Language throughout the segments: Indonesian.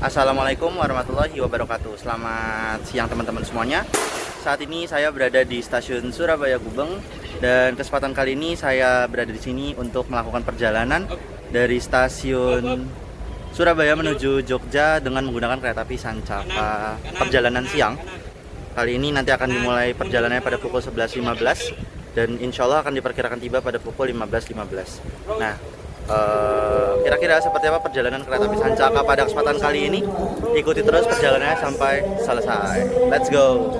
Assalamualaikum warahmatullahi wabarakatuh. Selamat siang teman-teman semuanya. Saat ini saya berada di stasiun Surabaya Gubeng dan kesempatan kali ini saya berada di sini untuk melakukan perjalanan dari stasiun Surabaya menuju Jogja dengan menggunakan kereta api Sancaka perjalanan siang. Kali ini nanti akan dimulai perjalanannya pada pukul 11.15 dan insya Allah akan diperkirakan tiba pada pukul 15.15. Nah, kira-kira seperti apa perjalanan kereta api Sancaka pada kesempatan kali ini? Ikuti terus perjalanannya sampai selesai. Let's go.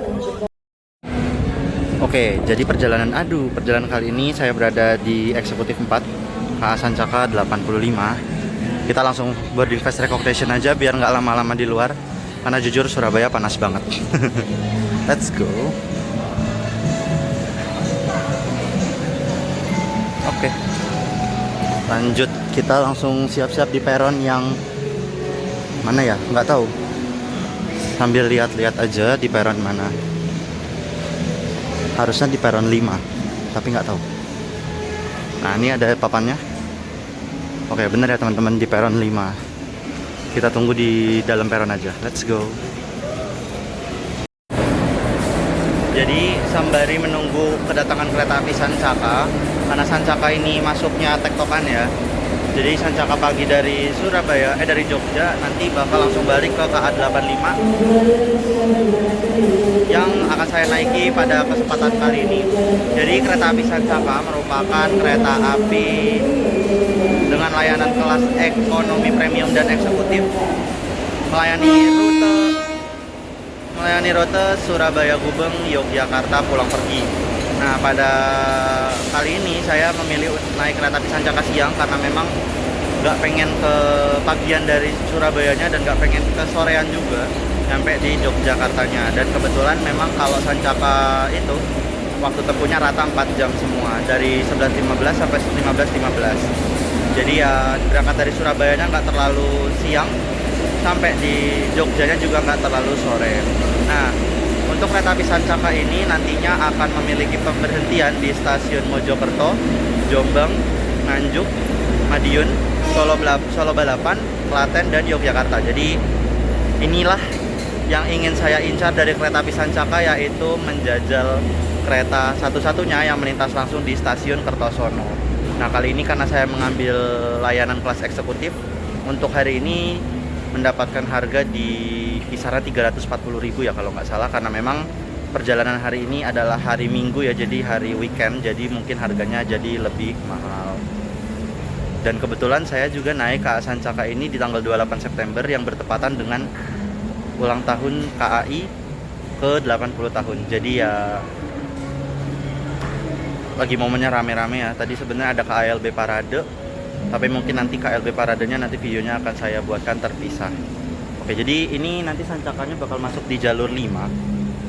Oke, jadi perjalanan kali ini saya berada di eksekutif 4 KA Sancaka 85. Kita langsung boarding fast recognition aja biar nggak lama-lama di luar, karena jujur Surabaya panas banget. Let's go. Oke, lanjut, kita langsung siap-siap di peron yang mana ya, nggak tahu, sambil lihat-lihat aja di peron mana. Harusnya di peron 5 tapi nggak tahu. Nah, ini ada papannya. Oke, bener ya teman-teman, di peron 5. Kita tunggu di dalam peron aja. Let's go. Jadi sembari menunggu kedatangan kereta api Sancaka, karena Sancaka ini masuknya tektokan ya. Jadi Sancaka pagi dari dari Jogja nanti bakal langsung balik ke KA 85 yang akan saya naiki pada kesempatan kali ini. Jadi kereta api Sancaka merupakan kereta api dengan layanan kelas ekonomi premium dan eksekutif, melayani rute Surabaya Gubeng, Yogyakarta pulang pergi. Nah, pada kali ini saya memilih naik kereta api Sancaka siang karena memang nggak pengen ke pagian dari Surabayanya dan nggak pengen ke sorean juga sampai di Yogyakartanya. Dan kebetulan memang kalau Sancaka itu waktu tempuhnya rata 4 jam semua, dari 11.15 sampai 15.15. Jadi ya berangkat dari Surabayanya nggak terlalu siang, sampai di Jogjanya juga nggak terlalu sore. Nah, untuk kereta api Sancaka ini nantinya akan memiliki pemberhentian di stasiun Mojokerto, Jombang, Nganjuk, Madiun, Solo Balapan, Klaten, dan Yogyakarta. Jadi inilah yang ingin saya incar dari kereta api Sancaka, yaitu menjajal kereta satu-satunya yang melintas langsung di stasiun Kertosono. Nah, kali ini karena saya mengambil layanan kelas eksekutif, untuk hari ini mendapatkan harga di kisaran 340.000 ya kalau nggak salah, karena memang perjalanan hari ini adalah hari Minggu ya, jadi hari weekend, jadi mungkin harganya jadi lebih mahal. Dan kebetulan saya juga naik KA Sancaka ini di tanggal 28 September yang bertepatan dengan ulang tahun KAI ke 80 tahun. Jadi ya lagi momennya rame-rame ya. Tadi sebenarnya ada KALB Parade, tapi mungkin nanti KLB Paradenya nanti videonya akan saya buatkan terpisah. Oke, jadi ini nanti Sancakanya bakal masuk di jalur 5.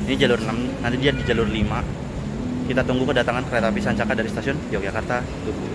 Ini jalur 6, nanti dia di jalur 5. Kita tunggu kedatangan kereta api Sancaka dari stasiun Yogyakarta. Tunggu.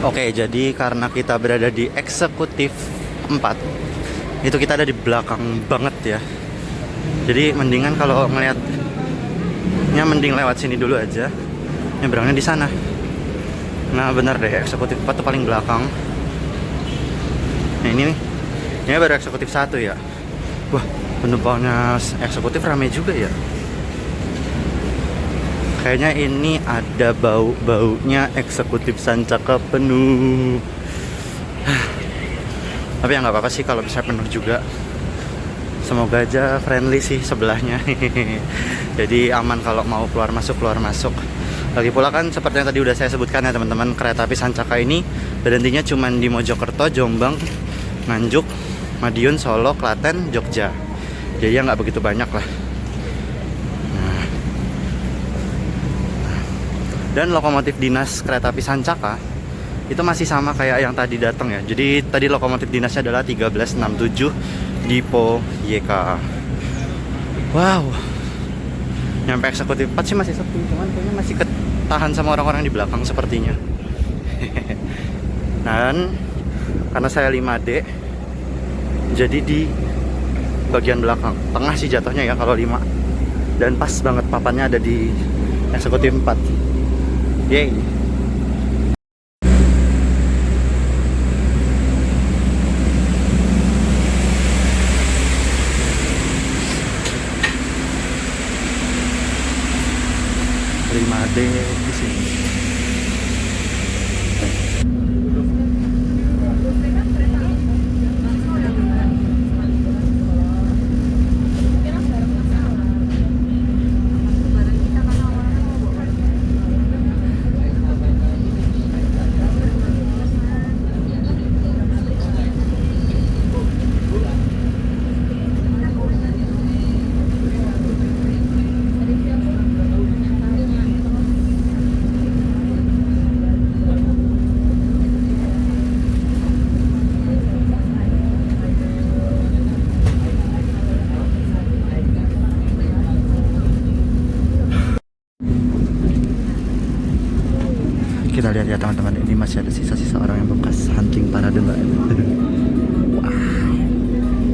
Oke, jadi karena kita berada di eksekutif 4, itu kita ada di belakang banget ya. Jadi mendingan kalau ngelihatnya mending lewat sini dulu aja. Nyebrangnya di sana. Nah bener deh, eksekutif 4 tuh paling belakang. Nah ini nih, ini baru eksekutif 1 ya. Wah, penumpangnya eksekutif rame juga ya. Kayaknya ini ada bau-baunya eksekutif Sancaka penuh. Tapi ya nggak apa-apa sih kalau bisa penuh juga. Semoga aja friendly sih sebelahnya. Jadi aman kalau mau keluar masuk. Lagi pula kan seperti yang tadi udah saya sebutkan ya teman-teman, kereta api Sancaka ini berhentinya cuma di Mojokerto, Jombang, Nganjuk, Madiun, Solo, Klaten, Jogja. Jadi ya nggak begitu banyak lah. Dan lokomotif dinas kereta api Sancaka itu masih sama kayak yang tadi datang ya. Jadi tadi lokomotif dinasnya adalah 1367 Dipo YK. Wow. Nyampe eksekutif 4 sih masih sepi, cuman kayaknya masih ketahan sama orang-orang di belakang sepertinya. Dan karena saya 5D, jadi di bagian belakang, tengah sih jatuhnya ya kalau 5. Dan pas banget papannya ada di eksekutif 4. Yeay. Terima D di sini. Kita lihat ya teman-teman, ini masih ada sisa-sisa orang yang bekas hunting parade mbak. Wah,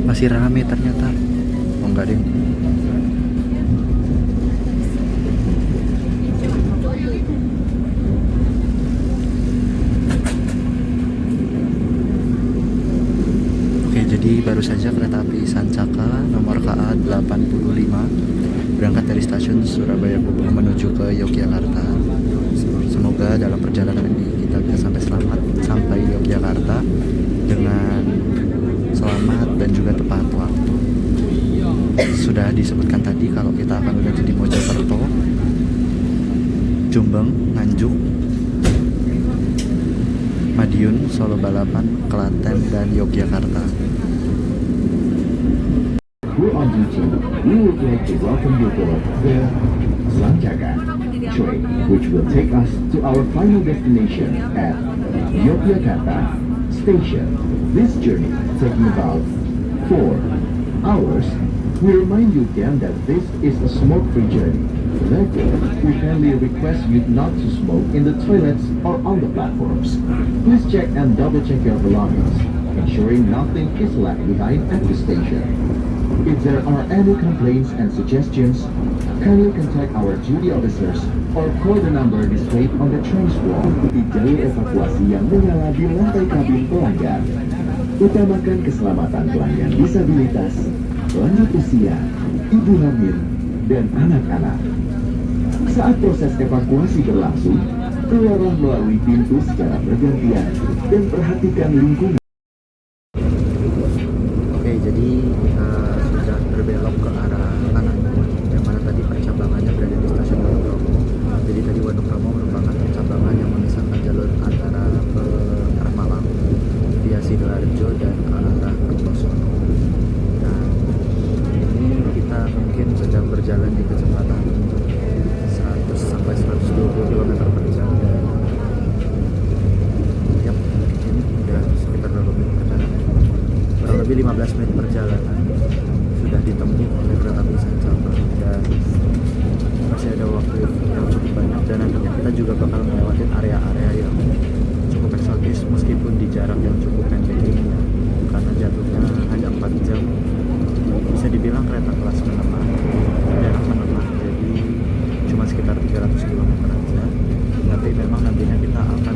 masih rame ternyata. Oh enggak deh. Oke, jadi baru saja kereta api Sancaka nomor KA 85 berangkat dari stasiun Surabaya Gubeng menuju ke Yogyakarta. Semoga dalam perjalanan ini kita bisa sampai Yogyakarta dengan selamat dan juga tepat waktu. Sudah disebutkan tadi kalau kita akan berhenti di Mojokerto, Jombang, Nganjuk, Madiun, Solo Balapan, Klaten, dan Yogyakarta. We're on duty. We would like to welcome you aboard the Sancaka train, which will take us to our final destination at Yogyakarta Station. This journey taking about 4 hours. We remind you again that this is a smoke-free journey. Therefore, we kindly request you not to smoke in the toilets or on the platforms. Please check and double-check your belongings, ensuring nothing is left behind at the station. If there are any complaints and suggestions, kindly contact our duty officers or call the number displayed on the train wall. Ikuti jalur evakuasi yang menyala di lantai kabin pelanggan. Utamakan keselamatan pelanggan disabilitas, lanjut usia, ibu hamil, dan anak-anak. Saat proses evakuasi berlangsung, keluarlah melalui pintu secara bergantian dan perhatikan lingkungan. Oke, jadi kita sudah berbelok ke arah kanan, yang mana tadi percabangannya berada di stasiun Wonokromo. Jadi tadi Wonokromo merupakan percabangan yang memisahkan jalur antara ke arah Malang via Sidoarjo dan ke arah Kertosono. Dan ini kita mungkin sedang berjalan di kecepatan 100 sampai 120 km per jam. Dan yap, ini udah sekitar 20 menit perjalanan. Kurang lebih 15 menit perjalanan sudah ditempuh oleh kereta api Sancaka, dan masih ada waktu yang cukup banyak, dan nantinya kita juga bakal melewati area-area yang cukup eksotis meskipun di jarak yang cukup pendek ini, karena jatuhnya hanya 4 jam. Bisa dibilang kereta kelas menengah, jarak menengah, jadi cuma sekitar 300 km aja. Tapi memang nantinya kita akan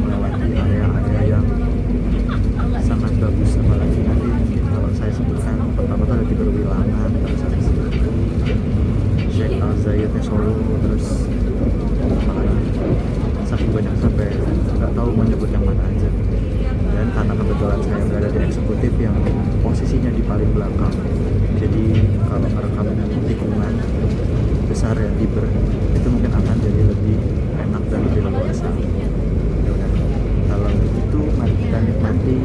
belakang. Jadi kalau merekam dengan tikungan besar ya, Tiber, itu mungkin akan jadi lebih enak dan lebih leluasa. Ya udah, kalau begitu mari kita nikmati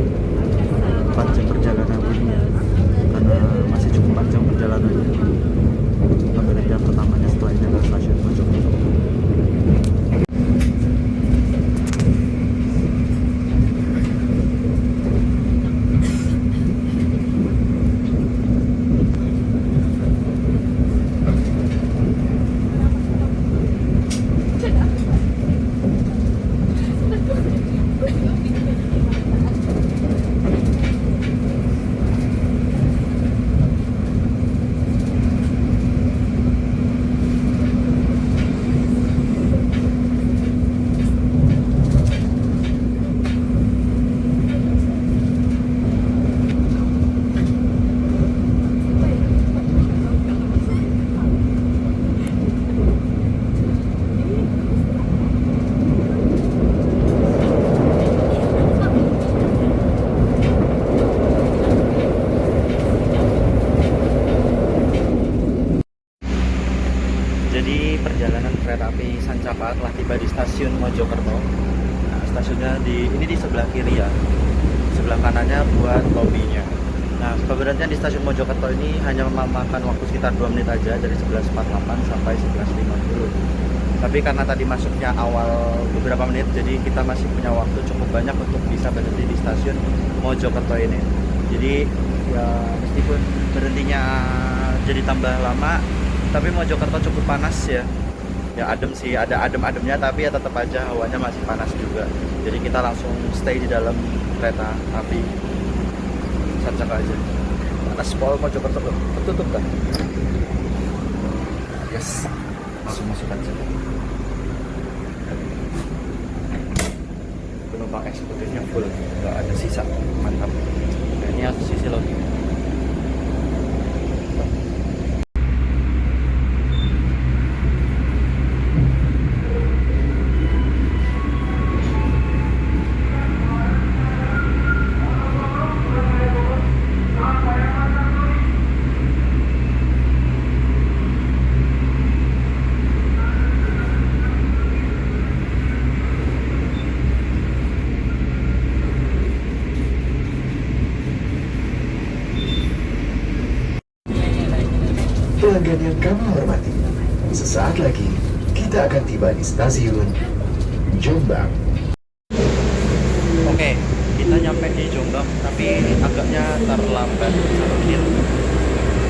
4 jam perjalanan ini ya, karena masih cukup panjang perjalanannya. Pemberhentian pertamanya setelah ini adalah stasiun Mojokerto. Jadi perjalanan kereta api Sancaka telah tiba di stasiun Mojokerto. Nah, stasiunnya ini di sebelah kiri ya. Sebelah kanannya buat lobbynya. Nah, pemberhentian di stasiun Mojokerto ini hanya memakan waktu sekitar 2 menit aja, dari 11.48 sampai 11.50. Tapi karena tadi masuknya awal beberapa menit, jadi kita masih punya waktu cukup banyak untuk bisa berhenti di stasiun Mojokerto ini. Jadi ya meskipun berhentinya jadi tambah lama, tapi Mojokerto cukup panas ya. Ya adem sih, ada adem-ademnya, tapi ya tetap aja hawanya masih panas juga. Jadi kita langsung stay di dalam kereta api Sancaka aja. Panas pol Mojokerto tertutup kan? Yes, langsung masuk aja. Penumpang eksekutifnya full, nggak ada sisa, mantap. Nah, ini harus sisi lobby. Pelanggan yang kami hormati, sesaat lagi kita akan tiba di stasiun Jombang. Oke, kita nyampe di Jombang, tapi agaknya terlambat 1 menit.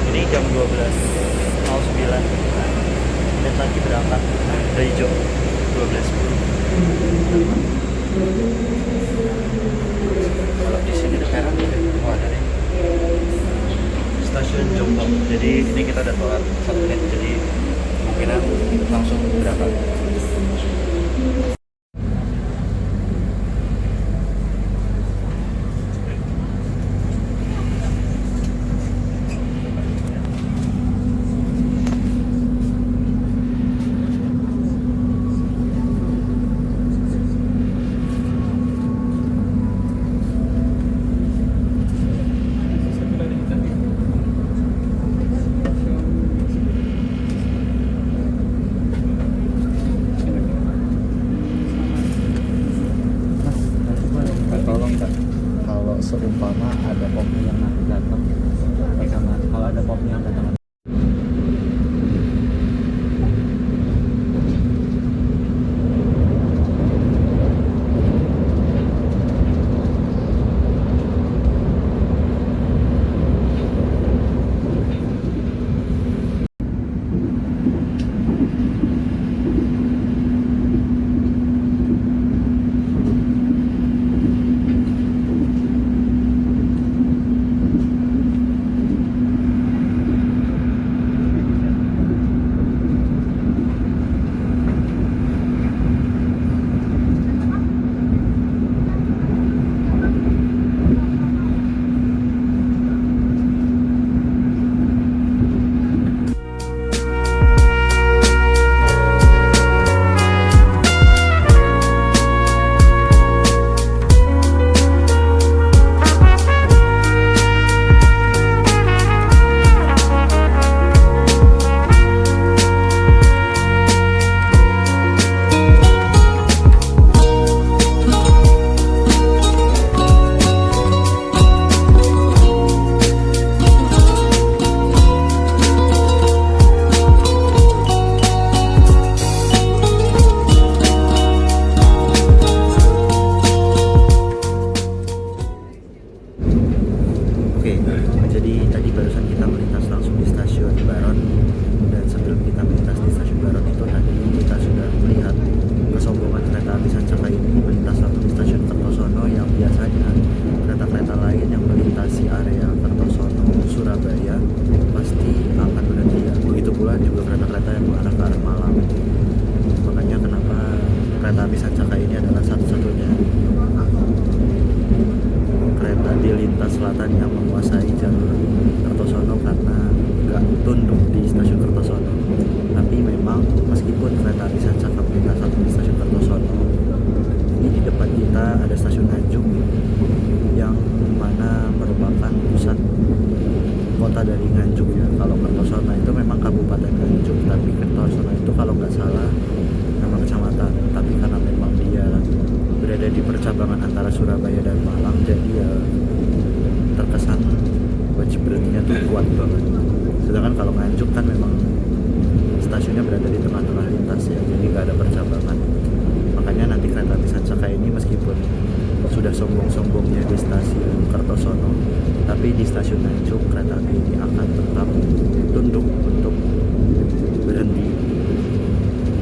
Ini jam 12.09. Dan lagi berangkat dari Jom 12.10. Kalau di sini ada peron, oh ada nih. Stasiun Jombang. Jadi ini kita udah telat 1 menit, jadi kemungkinan langsung berangkat. Tolong Kak, kalau seumpama ada popnya yang nanti datang, sama kalau ada popnya yang datang. Jadi tadi barusan kita melintas langsung di stasiun Baron, dan sebelum kita melintas di stasiun Baron itu tadi kita sudah melihat kesombongan kereta api Sancaka ini melintas langsung di stasiun Kertosono, yang biasanya kereta-kereta lain yang melintasi area Kertosono, Surabaya pasti akan berhenti ya. Begitu pula juga kereta-kereta yang mengarah ke arah Malang. Makanya kenapa kereta api Sancaka ini adalah satu-satunya kereta di lintas selatan yang menguasai jalur Kertosono, karena nggak tunduk di stasiun Kertosono. Tapi memang meskipun kereta api Sancaka melintas langsung di stasiun Kertosono, ini di depan kita ada stasiun Nganjuk yang mana merupakan pusat kota dari Nganjuk ya. Kalau Kertosono itu memang Kabupaten Nganjuk, tapi Kertosono itu kalau nggak salah nama kecamatan. Tapi karena memang dia berada di percabangan antara Surabaya dan Malang, jadi ya terkesan wajib berhentinya tuh kuat banget. Sedangkan kalau Nganjuk kan memang stasiunnya berada di tengah-tengah lintas ya, jadi nggak ada percabangan. Makanya nanti kereta api Sancaka ini meskipun sudah sombong-sombongnya di stasiun Kertosono, tapi di stasiun Nganjuk kereta api ini akan tetap tunduk untuk berhenti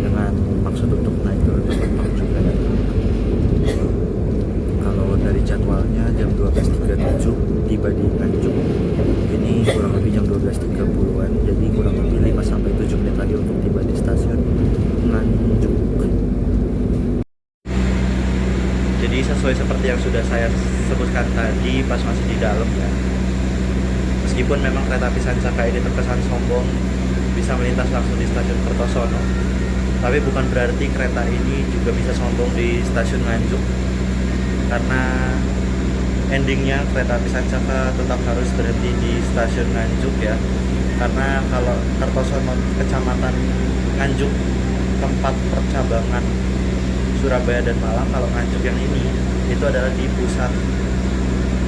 dengan maksud untuk naik turun penumpang juga. Kalau dari jadwalnya jam 12.37 tiba di Nganjuk, ini kurang lebih jam 12.30-an, jadi kurang lebih 5-7 menit lagi untuk tiba di stasiun Nganjuk. Jadi sesuai seperti yang sudah saya sebutkan tadi pas masih di dalam ya, meskipun memang kereta api Sancaka ini terkesan sombong bisa melintas langsung di stasiun Kertosono, tapi bukan berarti kereta ini juga bisa sombong di stasiun Nganjuk, karena endingnya kereta api Sancaka tetap harus berhenti di stasiun Nganjuk ya. Karena kalau Kertosono kecamatan, Nganjuk tempat percabangan Surabaya dan Malang, kalau Nganjuk yang ini itu adalah di pusat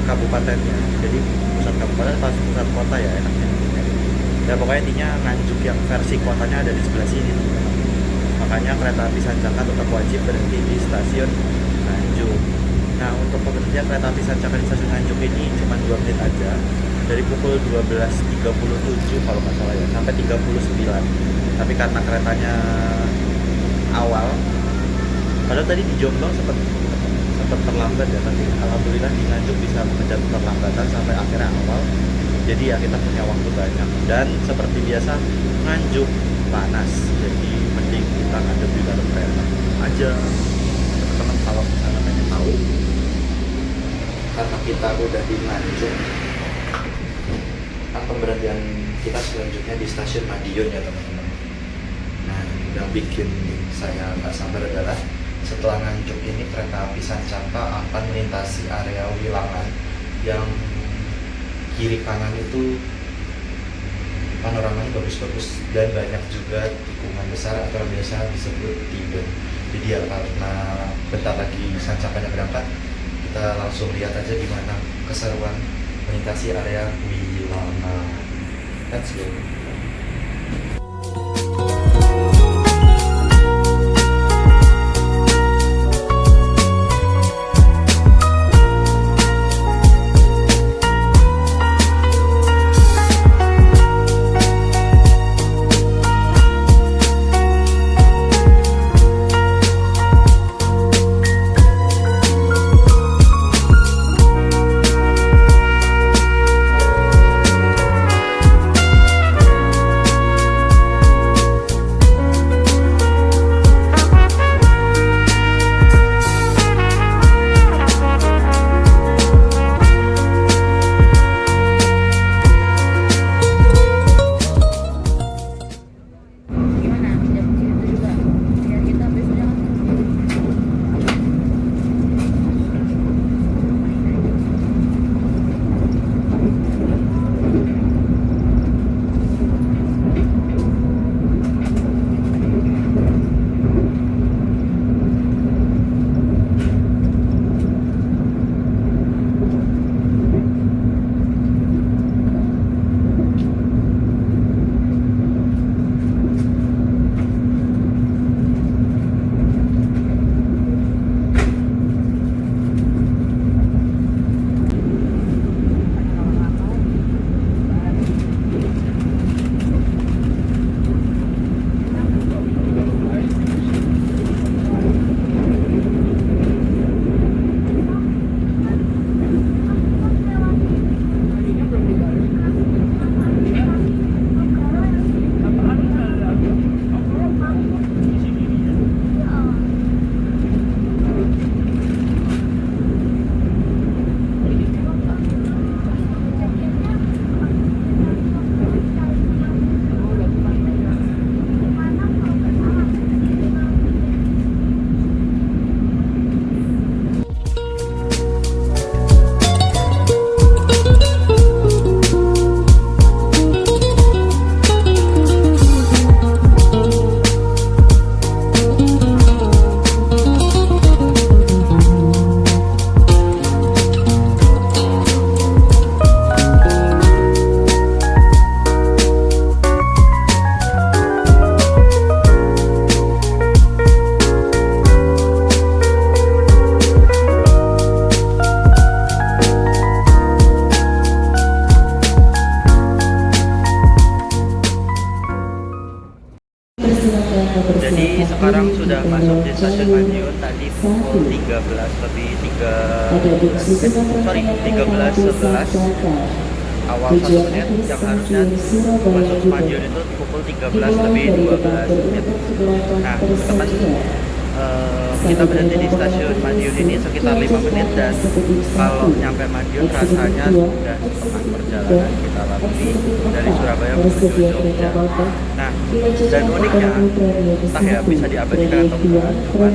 kabupatennya. Jadi pusat kabupaten pas pusat kota ya enaknya. Ya pokoknya intinya Nganjuk yang versi kotanya ada di sebelah sini teman-teman. Makanya kereta api Sancaka tetap wajib berhenti di stasiun Nganjuk. Nah, untuk pemberhentian kereta api Sancaka di stasiun Nganjuk ini cuma 2 menit aja, dari pukul 12.37 kalau nggak salah ya, sampai 39. Tapi karena keretanya awal, padahal tadi di Jombang sempat terlambat ya, tapi alhamdulillah di Nganjuk bisa mengejar keterlambatan sampai akhirnya awal. Jadi ya kita punya waktu banyak, dan seperti biasa Nganjuk panas, jadi mending kita ngadep di dalam kereta aja. Teman-teman kalau misalnya pengen tahu, karena kita udah di Nganjuk, kan pemberhentian kita selanjutnya di stasiun Madiun ya teman-teman. Nah, yang bikin saya nggak sabar adalah setelah Nganjuk ini kereta api Sancaka akan melintasi area Wilangan, yang kiri kanan itu panoramanya bagus-bagus dan banyak juga tikungan besar atau biasa disebut tiben. Jadi ya karena bentar lagi Sancakanya berangkat, kita langsung lihat aja gimana keseruan melintasi area Wilangan. Let's go. di stasiun Madiun tadi pukul 13 lebih 13.11 awal 1 menit yang harusnya masuk Madiun itu pukul 13 lebih 12 menit. Nah, teman kita berhenti di stasiun Madiun ini sekitar 5 menit dan kalau nyampe Madiun rasanya sudah setengah perjalanan kita lalui dari Surabaya menuju Jogja. Nah, dan uniknya entah ya bisa diabadikan atau enggak, cuman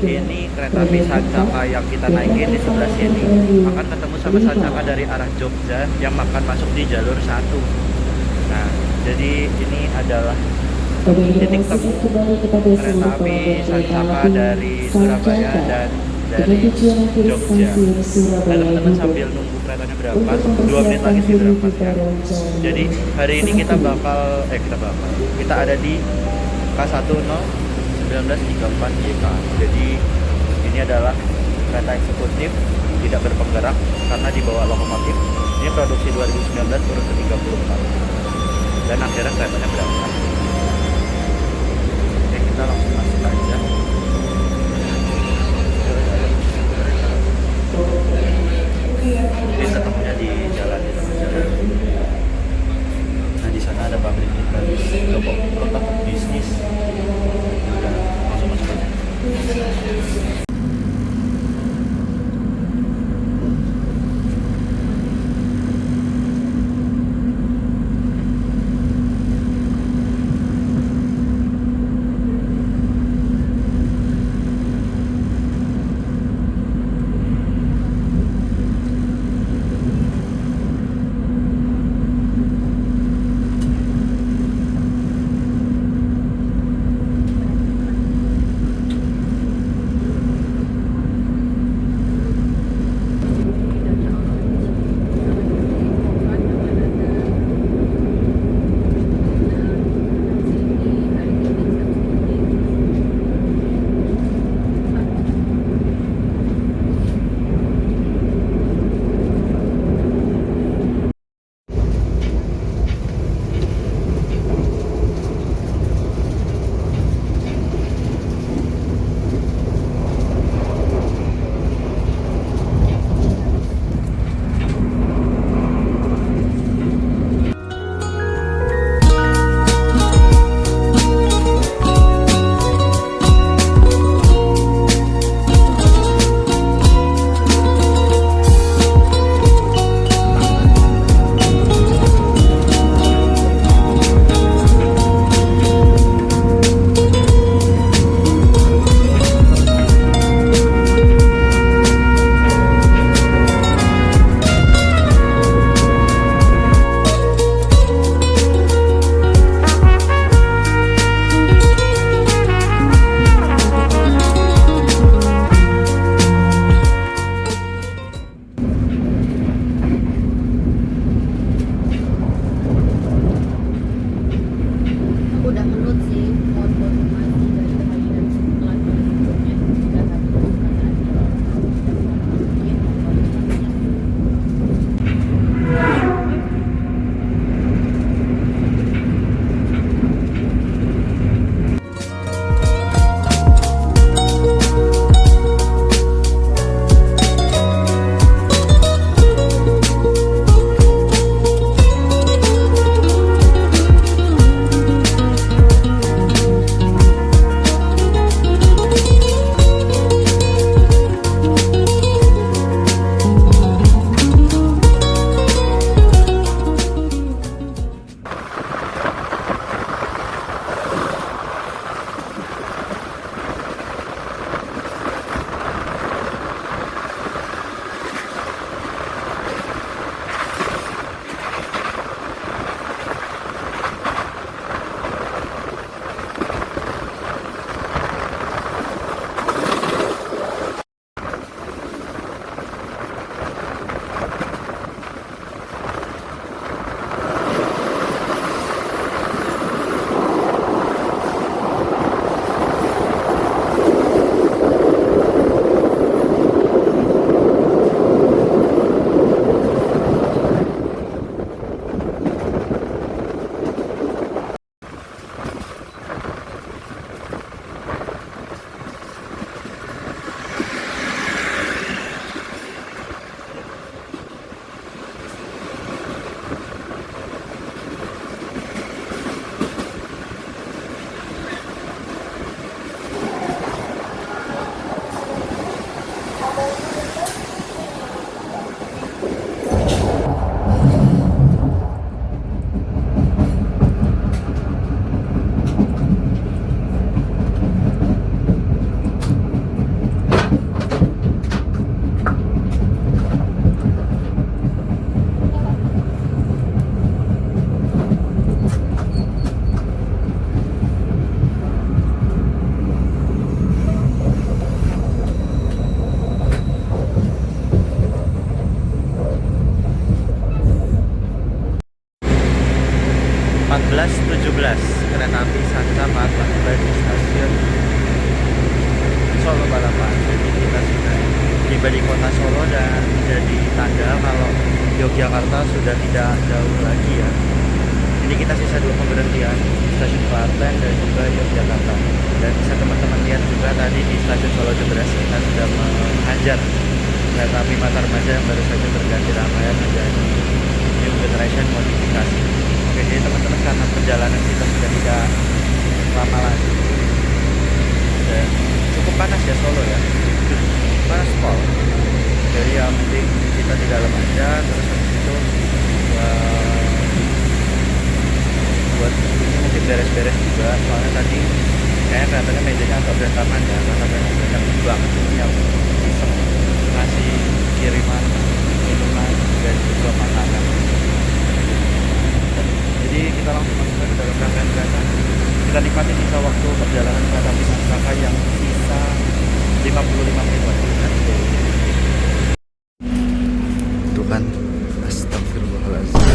ini kereta api Sancaka yang kita naikin di sebelah sini akan ketemu sama Sancaka dari arah Jogja yang akan masuk di jalur 1. Nah, jadi ini adalah titik temu kereta api Sancaka dari Surabaya dan dari Jogja. Nah, teman-teman sambil nunggu keretanya berapa, 2 menit lagi sih berangkatnya. Jadi hari ini kita ada di K101934 JK. Jadi ini adalah kereta eksekutif tidak berpenggerak karena dibawa lokomotif. Ini produksi 2019 turun ke 34 dan akhirnya keretanya berangkat. Oke, kita langsung masuk aja. Jadi ketemunya di jalan di tengah jalan. Nah, di sana ada pabrik ikan, toko bisnis. Udah langsung masuk aja. 11.17 kereta api Sancaka telah tiba di stasiun Solo Balapan. Jadi kita sudah tiba di kota Solo dan menjadi tanda kalau Yogyakarta sudah tidak jauh lagi ya. Ini kita sisa 2 pemberhentian, stasiun Klaten dan juga Yogyakarta. Dan bisa teman-teman lihat juga tadi di stasiun Solo Jebres kita sudah menghajar kereta api Mata Remaja yang baru saja berganti rangkaian menjadi new generation modifikasi. Oke, jadi teman-teman karena perjalanan kita sudah tidak lama lagi dan cukup panas ya Solo ya, panas pol. Jadi yang penting kita di dalam aja, terus habis itu buat ini mungkin beres-beres juga, soalnya tadi kayaknya kelihatannya mejanya agak berantakan ya, karena banyak banget yang iseng ngasih kiriman minuman dan juga makanan. Jadi kita langsung masuk ke dalam rangkaian kereta. Kita nikmati sisa waktu perjalanan kereta api Sancaka yang sisa 55 menit lagi. Tuh kan, astagfirullahaladzim.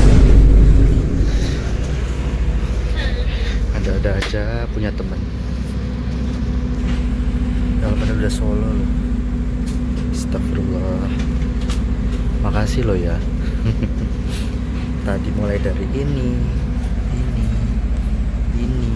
Ada aja punya temen. Dalam udah Solo loh. Astagfirullah. Makasih lo ya. Tadi mulai dari ini. Aduh.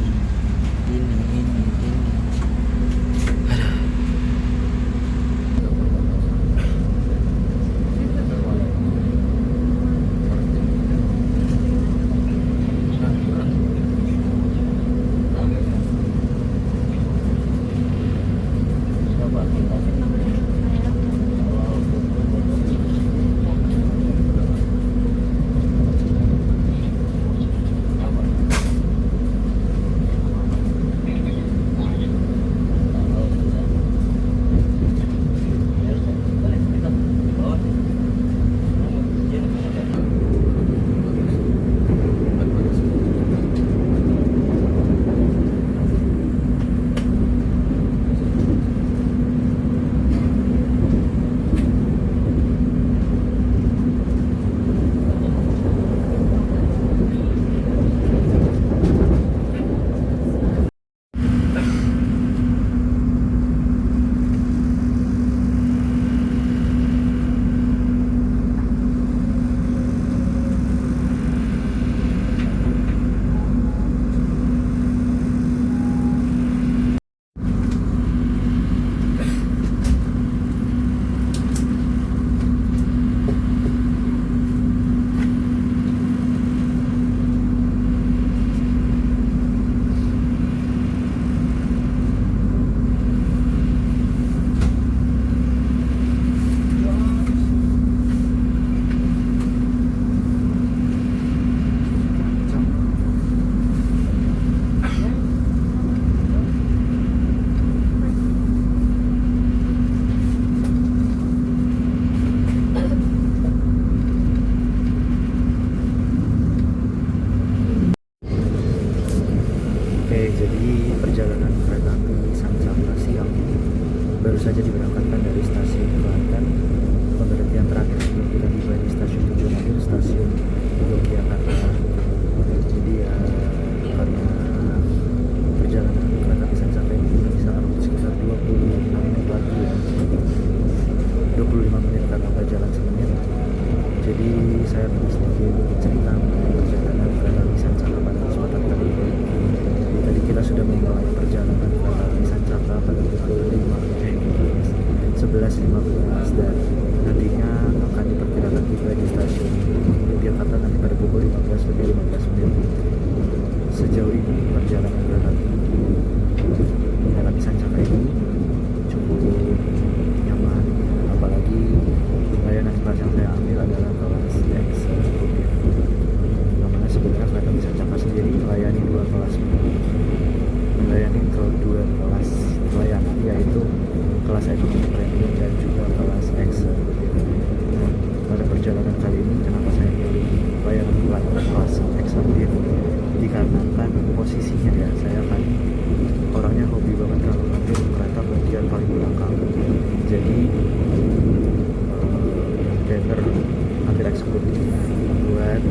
Jadi perjalanan kereta api Sancaka siang baru saja diberangkatkan dari stasiun Klaten. Pemberhentian terakhir sebelum kita tiba di stasiun tujuan akhir stasiun Yogyakarta. Jadi ya karena perjalanan kereta api Sancaka ini bisa sekitar 25 menit lagi ya. 25 menit karena jalan semenit. Jadi saya perlu sedikit cerita mengenai perjalanan kereta api Sancaka pada kesempatan kali ini. Tadi kita sudah memulai perjalanan kereta api Sancaka pada pukul 11.15 dan nantinya akan diperkirakan tiba di stasiun Yogyakarta nanti pada pukul 15 menit. Sejauh ini perjalanan kereta api Sancaka ini cukup nyaman, apalagi layanan kelas yang saya ambil adalah kelas eksekutif. Namanya sebenarnya kereta api Sancaka sendiri melayani 2 kelas, melayani kedua kelas layanan, yaitu kelas ekonomi premium dan juga kelas eksekutif. Pada perjalanan kali ini kenapa saya pilih layanan kelas eksekutif, dikarenakan posisinya ya, saya kan orangnya hobi banget kalau ngambil kereta bagian paling belakang. Jadi better ambil eksekutif buat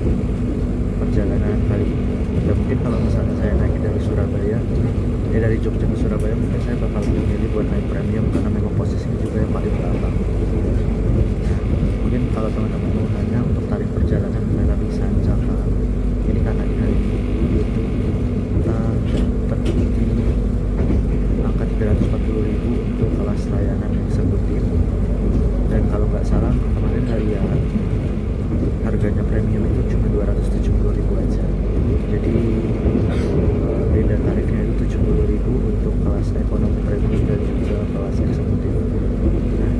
perjalanan kali ini. Dan mungkin kalau misalnya saya naik dari Surabaya, dari Jogja ke Surabaya, mungkin saya bakal memilih buat naik premium karena memang posisinya juga yang paling belakang. Mungkin kalau teman-teman mau nanya untuk tarif perjalanan kereta api Sancaka, ini karena di hari Minggu itu kita dapat di angka 340.000 untuk kelas layanan eksekutif. Dan kalau nggak salah kemarin harian harganya premium itu cuma 270.000 aja. Jadi beda tarifnya itu 70.000 untuk kelas ekonomi premium dan juga kelas eksekutif. Nah,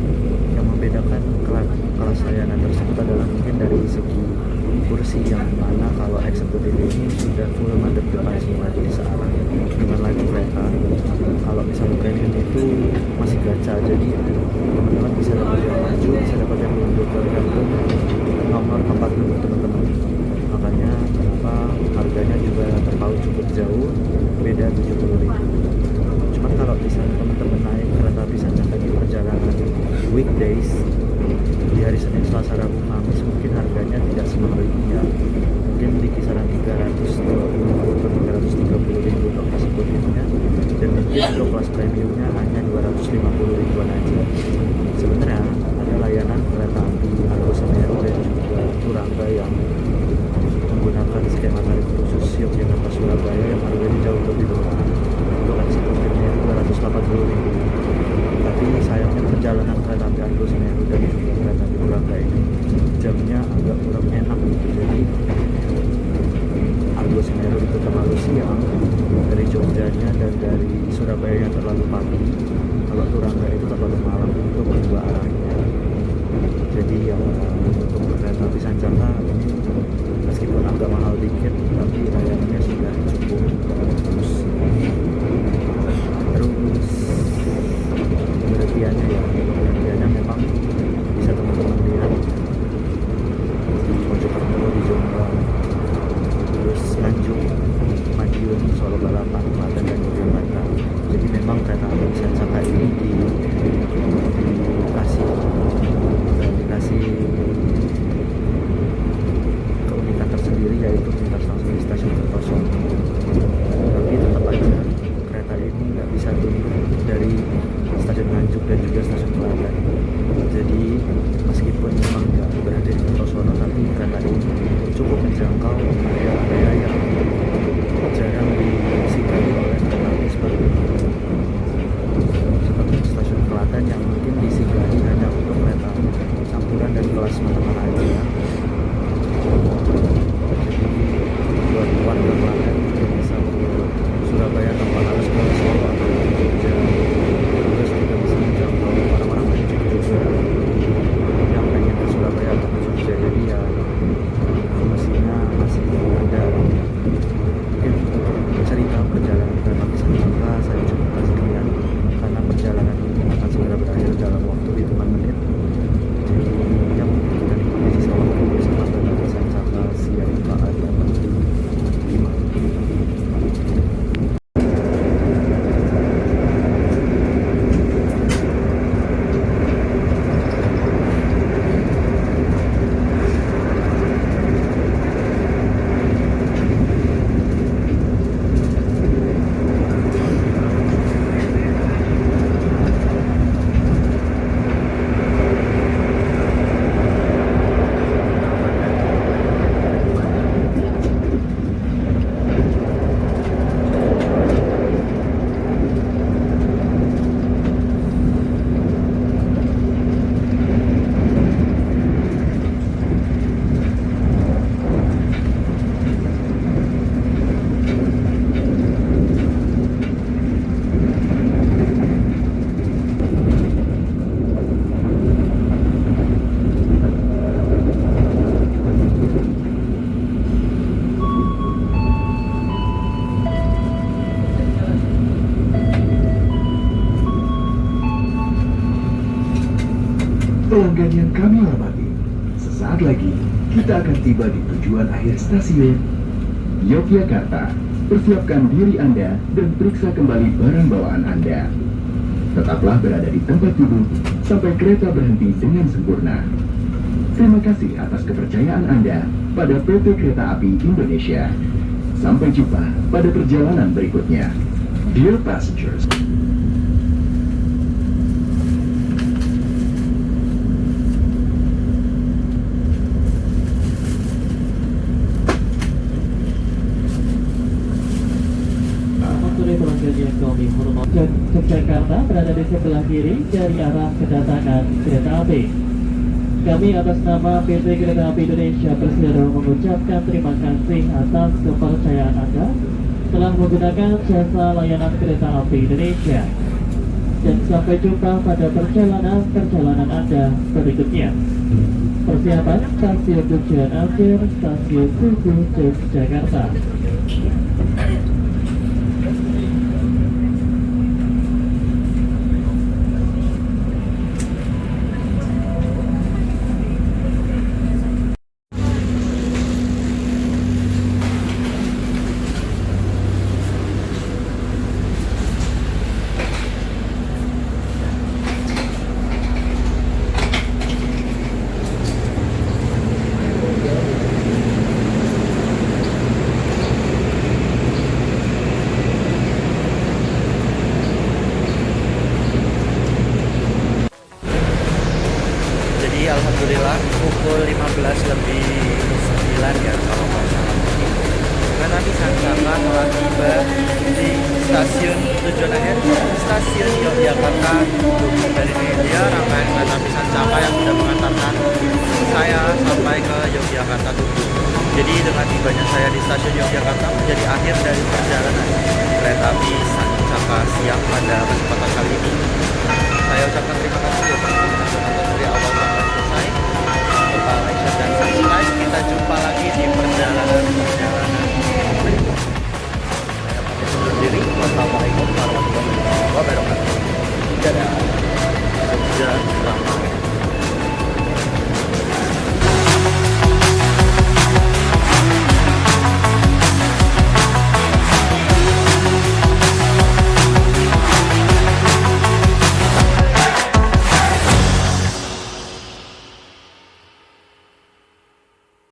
yang membedakan kelas layanan tersebut adalah mungkin dari segi kursi, yang mana kalau eksekutif ini sudah full madep depan semua, jadi searah dengan laju kereta. Kalau misalnya premium itu masih gacha, jadi teman-teman bisa dapat yang maju, bisa dapat yang mundur tergantung nomor tempat duduk teman-teman. Makanya kenapa harganya juga terpaut cukup jauh, beda 70.000. Cuman kalau misalnya teman-teman naik kereta api Sancaka di perjalanan weekdays di hari Senin, Selasa, Rabu, Kamis, mungkin harganya tidak semahal ini ya. Mungkin di kisaran 320 atau 330.000 untuk eksekutifnya, dan mungkin untuk kelas premiumnya hanya 250.000-an aja. Sebenarnya ada layanan kereta api Argo Semeru dan juga Turangga yang menggunakan skema tarif khusus Yogyakarta Surabaya yang harganya jauh lebih murah. Untuk eksekutifnya 280.000. Tapi sayangnya perjalanan kereta api Argo Semeru dan juga kereta api Turangga ini jamnya agak kurang enak gitu. Jadi Argo Semeru itu terlalu siang dari Jogjanya, dan dari Surabaya yang terlalu pagi. Kalau Turangga itu terlalu malam untuk kedua arahnya. Jadi yang untuk kereta api Sancaka ini meskipun agak mahal dikit, tapi layanannya sudah cukup bagus. Terus pengertiannya memang bisa teman-teman lihat di Mojokerto, di Jombang, terus Nganjuk, Madiun, Solo Balapan, Klaten, dan Yogyakarta. Jadi memang kereta api Sancaka ini dikasih keunikan tersendiri, yaitu lintas langsung di stasiun Kertosono. Tapi tetap aja kereta ini nggak bisa turun dari stasiun Nganjuk dan juga stasiun Klaten. Jadi meskipun memang nggak berada di Kertosono, tapi kereta ini cukup menjangkau area-area yang jarang disinggahi oleh kereta api seperti stasiun Klaten yang mungkin disinggahi hanya untuk kereta campuran dan kelas menengah aja. Jadi buat warga Klaten yang bisa ke Surabaya tanpa harus ke Solo atau Jogja, terus juga bisa menjangkau orang-orang Nganjuk juga yang pengen ke Surabaya atau ke Jogja. Jadi ya mestinya masih ada. Mungkin untuk cerita perjalanan kereta api Sancaka saya cukupkan sekian, karena perjalanan ini akan segera berakhir dalam waktu hitungan menit. Jadi yang kita nikmati sisa waktu bersama kereta api Sancaka CIKA 85. Pelanggan yang kami hormati, sesaat lagi kita akan tiba di tujuan akhir stasiun Yogyakarta. Persiapkan diri Anda dan periksa kembali barang bawaan Anda. Tetaplah berada di tempat duduk sampai kereta berhenti dengan sempurna. Terima kasih atas kepercayaan Anda pada PT Kereta Api Indonesia. Sampai jumpa pada perjalanan berikutnya. Dear passengers, sore pelanggan yang kami hormati. Yogyakarta berada di sebelah kiri dari arah kedatangan kereta api. Kami atas nama PT Kereta Api Indonesia Persero mengucapkan terima kasih atas kepercayaan Anda telah menggunakan jasa layanan kereta api Indonesia. Dan sampai jumpa pada perjalanan Anda berikutnya. Persiapan stasiun tujuan akhir Stasiun Tugu Yogyakarta. Alhamdulillah pukul 15:09 ya kalau nggak salah. Kereta api Sancaka telah tiba di stasiun tujuan akhir stasiun Yogyakarta. Dari ini dia rangkaian kereta api Sancaka yang sudah mengantarkan saya sampai ke Yogyakarta Tugu. Jadi dengan tibanya saya di stasiun Yogyakarta menjadi akhir dari perjalanan kereta api Sancaka siang pada kesempatan kali ini. Saya ucapkan terima kasih ya teman-teman yang sudah nonton dari awal sampai selesai. Lupa like, share, dan subscribe. Kita jumpa lagi di perjalanan berikutnya. Saya pamit undur diri. Wassalamualaikum warahmatullahi wabarakatuh. Dadah.